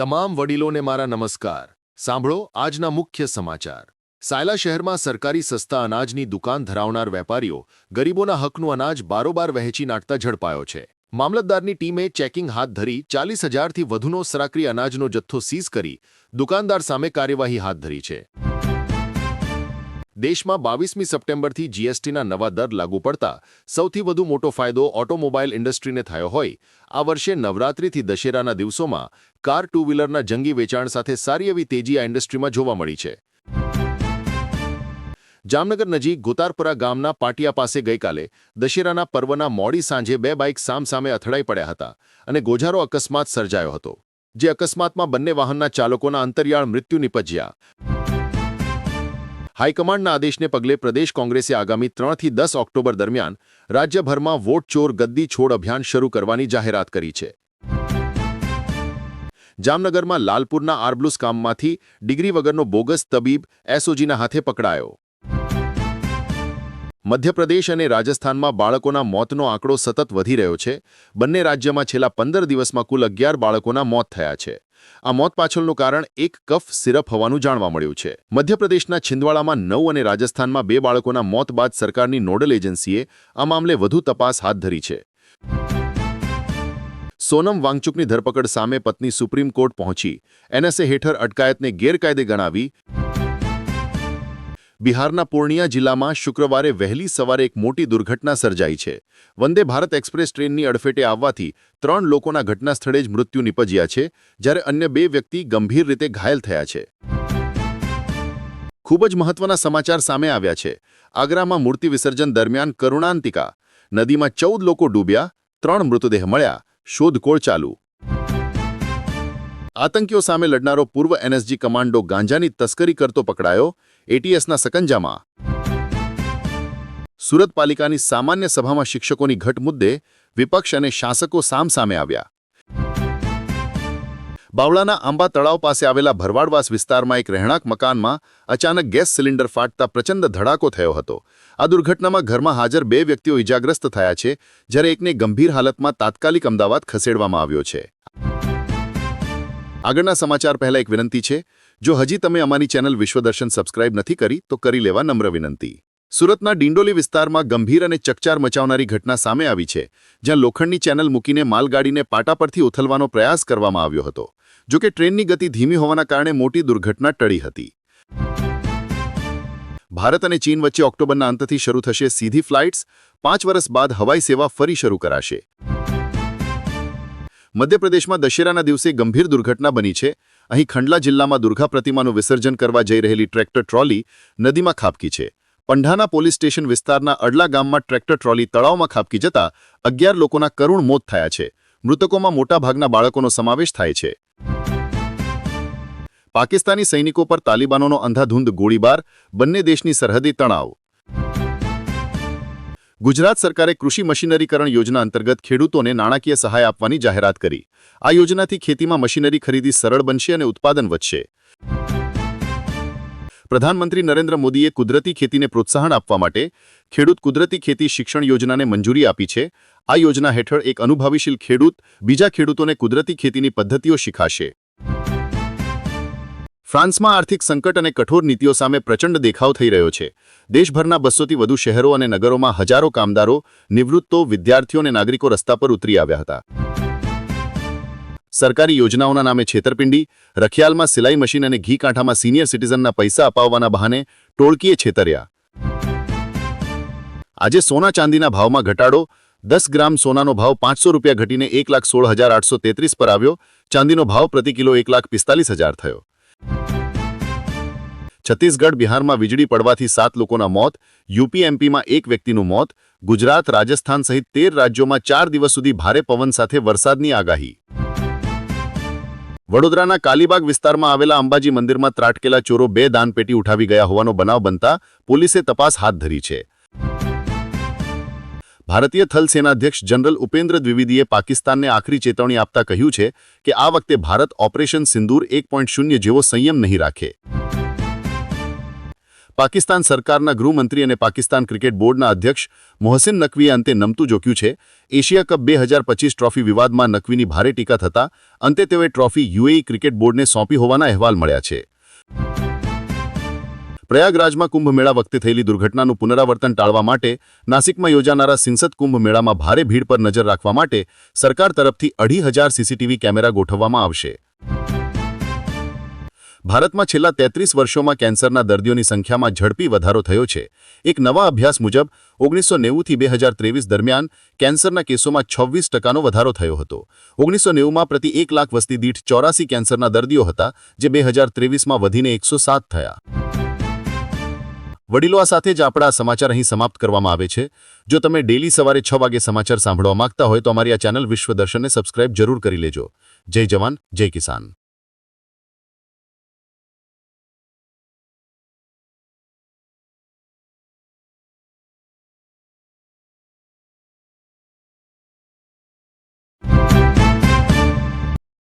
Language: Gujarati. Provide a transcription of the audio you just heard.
તમામ વડીલોને મારા નમસ્કાર. સાંભળો આજના મુખ્ય સમાચાર. સાયલા શહેરમાં સરકારી સસ્તા અનાજની દુકાન ધરાવનાર વેપારીઓ ગરીબોના હકનું અનાજ બારોબાર વહેંચી નાખતા ઝડપાયો છે. મામલતદારની ટીમે ચેકિંગ હાથ ધરી 40,000થી વધુનો સરાકરી અનાજનો જથ્થો સીઝ કરી દુકાનદાર સામે કાર્યવાહી હાથ ધરી છે. દેશમાં 22મી સપ્ટેમ્બરથી જીએસટીના નવા દર લાગુ પડતા સૌથી વધુ મોટો ફાયદો ઓટોમોબાઈલ ઇન્ડસ્ટ્રીને થયો હોય. આ વર્ષે નવરાત્રિથી દશેરાના દિવસોમાં કાર ટુ વ્હીલરના જંગી વેચાણ સાથે સારી એવી તેજી આ ઇન્ડસ્ટ્રીમાં જોવા મળી છે. જામનગર નજીક ગોતારપરા ગામના પાટિયા પાસે ગઈકાલે દશેરાના પર્વના મોડી સાંજે બે બાઇક સામસામે અથડાઈ પડ્યા હતા અને ગોઝારો અકસ્માત સર્જાયો હતો. જે અકસ્માતમાં બંને વાહનના ચાલકોના અંતરિયાળ મૃત્યુ નિપજ્યા. હાઈકમાન્ડના આદેશને પગલે પ્રદેશ કોંગ્રેસે આગામી 3 થી 10 ઓક્ટોબર દરમિયાન રાજ્યભરમાં વોટ ચોર ગદ્દી છોડ અભિયાન શરૂ કરવાની જાહેરાત કરી છે. જામનગરમાં લાલપુરના આર્બલુસ ગામમાંથી ડિગ્રી વગરનો બોગસ તબીબ એસઓજીના હાથે પકડાયો. મધ્યપ્રદેશ અને રાજસ્થાનમાં બાળકોના મોતનો આંકડો સતત વધી રહ્યો છે. બંને રાજ્યમાં છેલ્લા 15 દિવસમાં કુલ 11 બાળકોના મોત થયા છે. આ મોત પાછળનું કારણ એક કફ સિરપ હોવાનું જાણવા મળ્યું છે. મધ્યપ્રદેશના છિંદવાડામાં 9 અને રાજસ્થાનમાં 2 બાળકોના મોત બાદ સરકારની નોડલ એજન્સીએ આ મામલે વધુ તપાસ હાથ ધરી છે. સોનમ વાંગચુકની ધરપકડ સામે પત્ની સુપ્રીમ કોર્ટ પહોંચી. એનએસએ હેઠળ અટકાયતને ગેરકાયદે ગણાવી. બિહારના પૂર્ણિયા જિલ્લામાં શુક્રવારે વહેલી સવારે એક મોટી દુર્ઘટના સર્જાઈ છે. વંદે ભારત એક્સપ્રેસ ટ્રેનની અડફેટે આવવાથી 3 લોકોના ઘટના સ્થળે જ મૃત્યુ નિપજ્યા છે, જ્યારે અન્ય 2 વ્યક્તિ ગંભીર રીતે ઘાયલ થયા છે. ખૂબ જ મહત્વના સમાચાર સામે આવ્યા છે. આગ્રામાં મૂર્તિ વિસર્જન દરમિયાન કરુણાંતિકા નદીમાં 14 લોકો ડૂબ્યા, 3 મૃતદેહ મળ્યા, શોધખોળ ચાલુ. આતંકીઓ સામે લડનારો પૂર્વ એનએસજી કમાન્ડો ગાંજાની તસ્કરી કરતો પકડાયો. એટીએસના સકંજામાં. સુરત પાલિકાની સામાન્ય સભામાં શિક્ષકોની ઘટ મુદ્દે વિપક્ષ અને શાસકો સામસામે આવ્યા. બાવળાના આંબા તળાવ પાસે આવેલા ભરવાડવાસ વિસ્તારમાં એક રહેણાંક મકાનમાં અચાનક ગેસ સિલિન્ડર ફાટતા પ્રચંડ ધડાકો થયો હતો. આ દુર્ઘટનામાં ઘરમાં હાજર 2 વ્યક્તિઓ ઇજાગ્રસ્ત થયા છે, જ્યારે એકને ગંભીર હાલતમાં તાત્કાલિક અમદાવાદ ખસેડવામાં આવ્યો છે. આગળના સમાચાર પહેલા એક વિનંતી છે. જો હજી તમે અમારી ચેનલ વિશ્વદર્શન સબસ્ક્રાઇબ નથી કરી તો કરી લેવા નમ્ર વિનંતી. સુરતના ડિંડોલી વિસ્તારમાં ગંભીર અને ચકચાર મચાવનારી ઘટના સામે આવી છે, જ્યાં લોખંડની ચેનલ મૂકીને માલગાડીને પાટા પરથી ઉથલવાનો પ્રયાસ કરવામાં આવ્યો હતો. જોકે ટ્રેનની ગતિ ધીમી હોવાના કારણે મોટી દુર્ઘટના ટળી હતી. ભારત અને ચીન વચ્ચે ઓક્ટોબરના અંતથી શરૂ થશે સીધી ફ્લાઇટ્સ. 5 વર્ષ બાદ હવાઈ સેવા ફરી શરૂ કરાશે. મધ્યપ્રદેશમાં દશેરાના દિવસે ગંભીર દુર્ઘટના બની છે. અહીં ખંડલા જિલ્લામાં દુર્ગા પ્રતિમાનું વિસર્જન કરવા જઈ રહેલી ટ્રેક્ટર ટ્રોલી નદીમાં ખાબકી છે. પંઢાના પોલીસ સ્ટેશન વિસ્તારના અડલા ગામમાં ટ્રેક્ટર ટ્રોલી તળાવમાં ખાબકી જતા 11 લોકોના કરુણ મોત થયા છે. મૃતકોમાં મોટાભાગના બાળકોનો સમાવેશ થાય છે. પાકિસ્તાની સૈનિકો પર તાલિબાનોનો અંધાધૂંધ ગોળીબાર. બંને દેશની સરહદી તણાવ. ગુજરાત સરકારે કૃષિ મશીનરીકરણ યોજના અંતર્ગત ખેડૂતોને નાણાકીય સહાય આપવાની જાહેરાત કરી. આ યોજનાથી ખેતીમાં મશીનરી ખરીદી સરળ બનશે અને ઉત્પાદન વધશે. પ્રધાનમંત્રી નરેન્દ્ર મોદીએ કુદરતી ખેતીને પ્રોત્સાહન આપવા માટે ખેડૂત કુદરતી ખેતી શિક્ષણ યોજનાને મંજૂરી આપી છે. આ યોજના હેઠળ એક અનુભવીશીલ ખેડૂત બીજા ખેડૂતોને કુદરતી ખેતીની પદ્ધતિઓ શીખાશે. ફ્રાન્સમાં આર્થિક સંકટ અને કઠોર નીતિઓ સામે પ્રચંડ દેખાવ થઈ રહ્યો છે. દેશભરના 200થી વધુ શહેરો અને નગરોમાં હજારો કામદારો, નિવૃત્તો, વિદ્યાર્થીઓ અને નાગરિકો રસ્તા પર ઉતરી આવ્યા હતા. સરકારી યોજનાઓના નામે છેતરપિંડી. રખિયાલમાં સિલાઈ મશીન અને ઘી કાંઠામાં સિનિયર સિટીઝનના પૈસા અપાવવાના બહાને ટોળકીએ છેતર્યા. આજે સોના ચાંદીના ભાવમાં ઘટાડો. 10 ગ્રામ સોનાનો ભાવ 500 રૂપિયા ઘટીને 1,16,833 પર આવ્યો. ચાંદીનો ભાવ પ્રતિ કિલો 1,45,000 થયો. છત્તીસગઢ બિહારમાં વીજળી પડવાથી 7 લોકોના મોત. યુપી એમપીમાં 1 વ્યક્તિનું મોત. ગુજરાત રાજસ્થાન સહિત 13 રાજ્યોમાં 4 દિવસ સુધી ભારે પવન સાથે વરસાદની આગાહી. વડોદરાના કાલીબાગ વિસ્તારમાં આવેલા અંબાજી મંદિરમાં ત્રાટકેલા ચોરો 2 દાનપેટી ઉઠાવી ગયા હોવાનો બનાવ બનતા પોલીસે તપાસ હાથ ધરી છે. ભારતીય થલ સેનાધ્યક્ષ જનરલ ઉપેન્દ્ર દ્વિવેદીએ પાકિસ્તાનને આખરી ચેતવણી આપતા કહ્યું છે કે આ વખતે ભારત ઓપરેશન સિંદૂર 1.0 જેવો સંયમ નહીં રાખે. પાકિસ્તાન સરકારના ગૃહમંત્રી અને પાકિસ્તાન ક્રિકેટ બોર્ડના અધ્યક્ષ મોહસિન નકવીએ અંતે નમતું જોક્યું છે. એશિયા કપ 2025 ટ્રોફી વિવાદમાં નકવીની ભારે ટીકા થતાં અંતે તેઓએ ટ્રોફી યુએઈ ક્રિકેટ બોર્ડને સોંપી હોવાના અહેવાલ મળ્યા છે. પ્રયાગરાજમાં કુંભ મેળા વખતે થયેલી દુર્ઘટનાનું પુનરાવર્તન ટાળવા માટે નાસિકમાં યોજાનારા સિંસદ કુંભ મેળામાં ભારે ભીડ પર નજર રાખવા માટે સરકાર તરફથી 2,500 સીસીટીવી કેમેરા ગોઠવવામાં આવશે. ભારતમાં છેલ્લા 33 વર્ષોમાં કેન્સરના દર્દીઓની સંખ્યામાં ઝડપી વધારો થયો છે. એક નવા અભ્યાસ મુજબ 1990થી 2023 દરમિયાન કેન્સરના કેસોમાં 26% વધારો થયો હતો. 1990માં પ્રતિ 1 લાખ વસ્તી દીઠ 84 કેન્સરના દર્દીઓ હતા, જે 2023માં વધીને 107 થયા. વડીલો, આ સાથે જ આપણા સમાચાર અહીં સમાપ્ત કરવામાં આવે છે. જો તમે ડેલી સવારે 6 વાગે સમાચાર સાંભળવા માંગતા હોય તો અમારી આ ચેનલ વિશ્વ દર્શનને સબસ્ક્રાઇબ જરૂર કરી લેજો. જય જવાન, જય કિસાન.